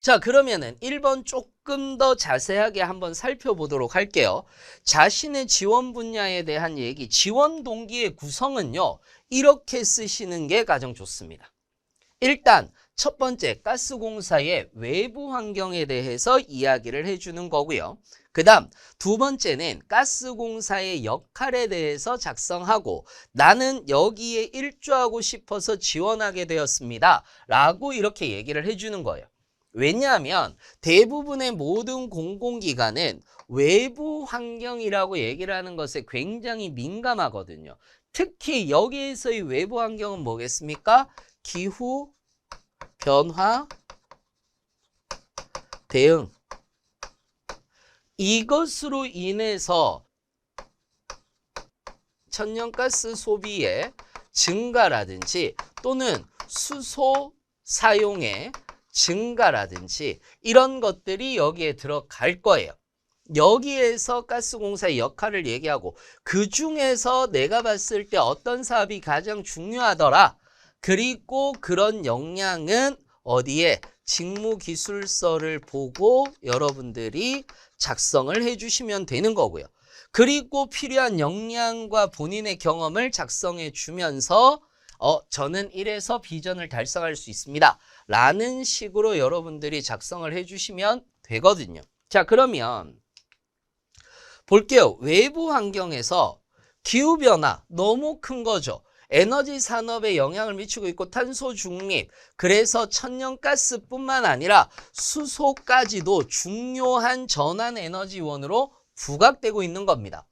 자, 그러면은 1번 조금 더 자세하게 한번 살펴보도록 할게요. 자신의 지원 분야에 대한 얘기, 지원 동기의 구성은요, 이렇게 쓰시는 게 가장 좋습니다. 일단 첫 번째, 가스공사의 외부 환경에 대해서 이야기를 해주는 거고요. 그 다음 두 번째는 가스공사의 역할에 대해서 작성하고 나는 여기에 일조하고 싶어서 지원하게 되었습니다 라고 이렇게 얘기를 해주는 거예요. 왜냐하면 대부분의 모든 공공기관은 외부 환경이라고 얘기를 하는 것에 굉장히 민감하거든요. 특히 여기에서의 외부 환경은 뭐겠습니까? 기후 변화 대응. 이것으로 인해서 천연가스 소비의 증가라든지 또는 수소 사용의 증가라든지 이런 것들이 여기에 들어갈 거예요. 여기에서 가스공사의 역할을 얘기하고 그 중에서 내가 봤을 때 어떤 사업이 가장 중요하더라. 그리고 그런 역량은 어디에? 직무기술서를 보고 여러분들이 작성을 해주시면 되는 거고요. 그리고 필요한 역량과 본인의 경험을 작성해 주면서 저는 이래서 비전을 달성할 수 있습니다 라는 식으로 여러분들이 작성을 해주시면 되거든요. 자, 그러면 볼게요. 외부 환경에서 기후변화 너무 큰 거죠. 에너지 산업에 영향을 미치고 있고 탄소 중립, 그래서 천연가스뿐만 아니라 수소까지도 중요한 전환 에너지원으로 부각되고 있는 겁니다.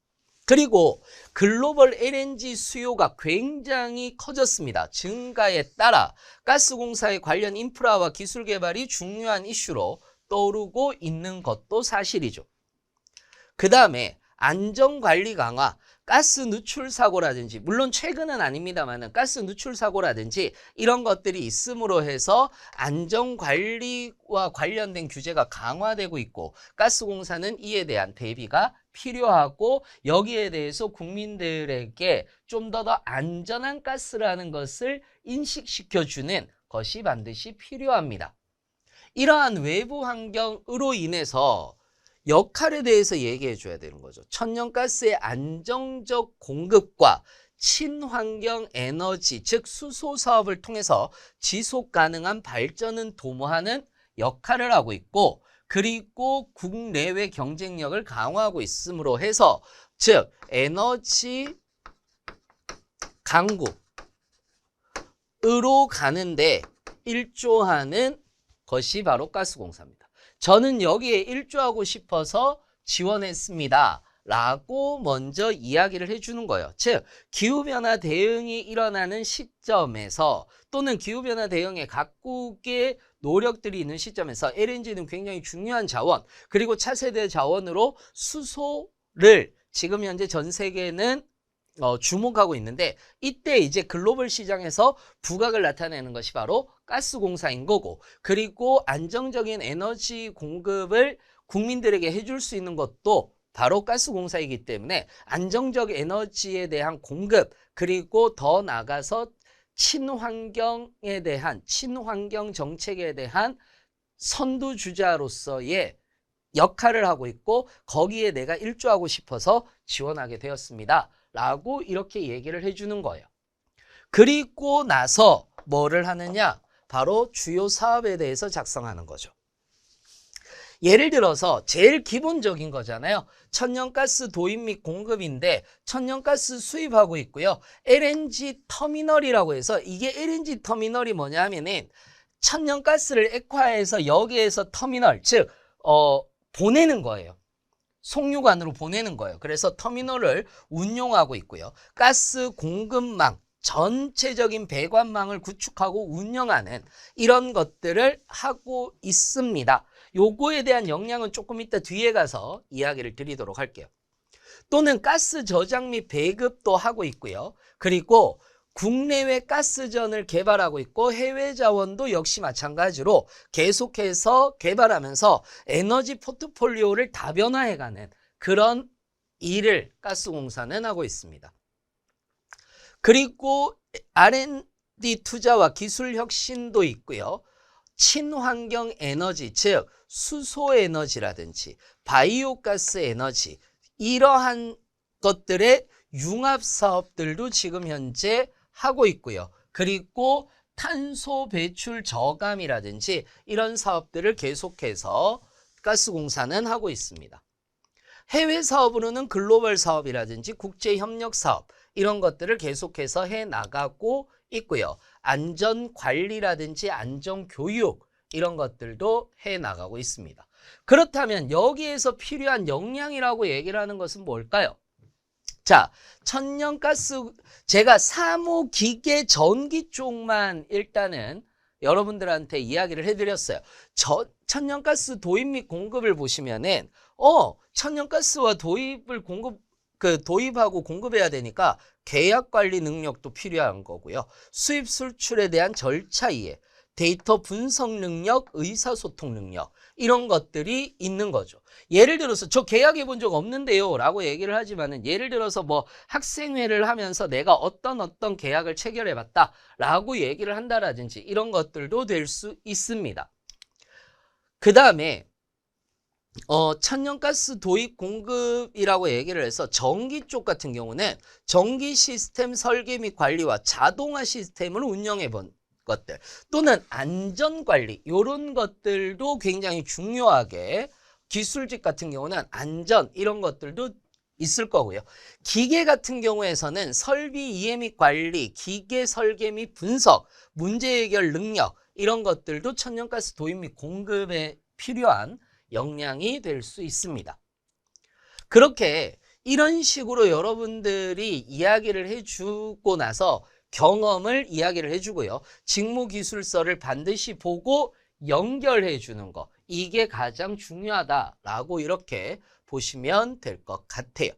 그리고 글로벌 LNG 수요가 굉장히 커졌습니다. 증가에 따라 가스공사의 관련 인프라와 기술 개발이 중요한 이슈로 떠오르고 있는 것도 사실이죠. 그 다음에 안전관리 강화, 가스 누출 사고라든지, 물론 최근은 아닙니다만 가스 누출 사고라든지 이런 것들이 있음으로 해서 안전관리와 관련된 규제가 강화되고 있고 가스공사는 이에 대한 대비가 필요하고 여기에 대해서 국민들에게 좀 더 안전한 가스라는 것을 인식시켜주는 것이 반드시 필요합니다. 이러한 외부 환경으로 인해서 역할에 대해서 얘기해 줘야 되는 거죠. 천연가스의 안정적 공급과 친환경 에너지, 즉 수소 사업을 통해서 지속 가능한 발전은 도모하는 역할을 하고 있고, 그리고 국내외 경쟁력을 강화하고 있음으로 해서 즉 에너지 강국으로 가는데 일조하는 것이 바로 가스공사입니다. 저는 여기에 일조하고 싶어서 지원했습니다 라고 먼저 이야기를 해주는 거예요. 즉 기후변화 대응이 일어나는 시점에서 또는 기후변화 대응에 각국의 노력들이 있는 시점에서 LNG는 굉장히 중요한 자원, 그리고 차세대 자원으로 수소를 지금 현재 전 세계는 주목하고 있는데, 이때 이제 글로벌 시장에서 부각을 나타내는 것이 바로 가스공사인 거고, 그리고 안정적인 에너지 공급을 국민들에게 해줄 수 있는 것도 바로 가스공사이기 때문에 안정적 에너지에 대한 공급, 그리고 더 나아가서 친환경에 대한, 친환경 정책에 대한 선두주자로서의 역할을 하고 있고, 거기에 내가 일조하고 싶어서 지원하게 되었습니다 라고 이렇게 얘기를 해주는 거예요. 그리고 나서 뭐를 하느냐? 바로 주요 사업에 대해서 작성하는 거죠. 예를 들어서 제일 기본적인 거잖아요. 천연가스 도입 및 공급인데 천연가스 수입하고 있고요. LNG 터미널이라고 해서, 이게 LNG 터미널이 뭐냐 하면은 천연가스를 액화해서 여기에서 터미널, 즉 보내는 거예요. 송유관으로 보내는 거예요. 그래서 터미널을 운용하고 있고요. 가스 공급망, 전체적인 배관망을 구축하고 운영하는 이런 것들을 하고 있습니다. 요거에 대한 역량은 조금 이따 뒤에 가서 이야기를 드리도록 할게요. 또는 가스 저장 및 배급도 하고 있고요. 그리고 국내외 가스전을 개발하고 있고 해외 자원도 역시 마찬가지로 계속해서 개발하면서 에너지 포트폴리오를 다변화해가는 그런 일을 가스공사는 하고 있습니다. 그리고 R&D 투자와 기술 혁신도 있고요. 친환경 에너지, 즉 수소 에너지라든지 바이오가스 에너지 이러한 것들의 융합 사업들도 지금 현재 하고 있고요. 그리고 탄소 배출 저감이라든지 이런 사업들을 계속해서 가스공사는 하고 있습니다. 해외 사업으로는 글로벌 사업이라든지 국제 협력 사업 이런 것들을 계속해서 해 나가고 있고요. 안전 관리라든지 안전 교육 이런 것들도 해 나가고 있습니다. 그렇다면 여기에서 필요한 역량이라고 얘기를 하는 것은 뭘까요? 자, 천연가스 제가 사무기계 전기 쪽만 일단은 여러분들한테 이야기를 해드렸어요. 천연가스 도입 및 공급을 보시면은 천연가스와 도입하고 공급해야 되니까 계약 관리 능력도 필요한 거고요. 수입 수출에 대한 절차 이해, 데이터 분석 능력, 의사소통 능력 이런 것들이 있는 거죠. 예를 들어서 저 계약해 본 적 없는데요 라고 얘기를 하지만은 예를 들어서 뭐 학생회를 하면서 내가 어떤 계약을 체결해 봤다 라고 얘기를 한다라든지 이런 것들도 될 수 있습니다. 그 다음에 천연가스 도입 공급이라고 얘기를 해서 전기 쪽 같은 경우는 전기 시스템 설계 및 관리와 자동화 시스템을 운영해 본 것들 또는 안전관리 이런 것들도 굉장히 중요하게 기술직 같은 경우는 안전 이런 것들도 있을 거고요. 기계 같은 경우에서는 설비 이해 및 관리, 기계 설계 및 분석, 문제 해결 능력 이런 것들도 천연가스 도입 및 공급에 필요한 역량이 될 수 있습니다. 그렇게 이런 식으로 여러분들이 이야기를 해주고 나서 경험을 이야기를 해주고요. 직무기술서를 반드시 보고 연결해 주는 거 이게 가장 중요하다라고 이렇게 보시면 될 것 같아요.